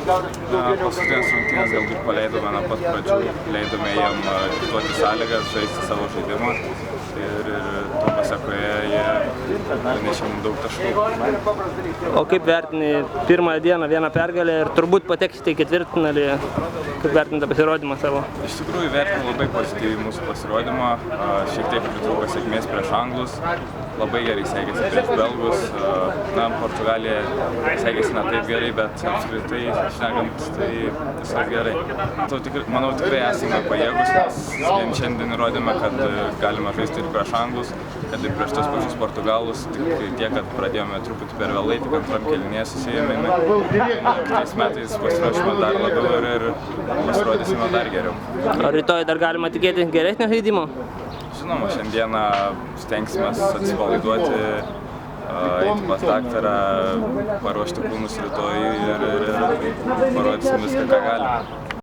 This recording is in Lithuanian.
Paskutinės rungtynės galbūt paleidome nuo pat pradžių, leidome jiem duoti sąlygas, žaisti savo žaidimą ir to pasekoje jie nešė mums daug taškų. O kaip vertini pirmąją dieną vieną pergalę ir turbūt pateksite į ketvirtfinalį, kaip vertinate pasirodymą savo? Iš tikrųjų vertinu labai pozityviai mūsų pasirodymą, šiek tiek pritrūko sėkmės prieš anglus, labai gerai sekėsi prieš belgus, Portugalija sekėsi ne taip gerai, bet apskritai šnekant, tai visai gerai. Manau, tikrai esame pajėgus, nes šiandien įrodėme, kad galime žaisti ir prieš anglus, kad ir prieš tos pačius portugalus, tik tiek, kad pradėjome truputį per vėlai, tik antram kėlinyje susijėmėme. Kitais metais pasiruošime dar labiau ir pasirodysime dar geriau. O rytoj dar galima tikėti geresnio žaidimo? Žinoma, šiandieną stengsime atsipalaiduoti, eiti pas daktarą, paruošti kūnus rytoj ir parodysim viską, ką galim.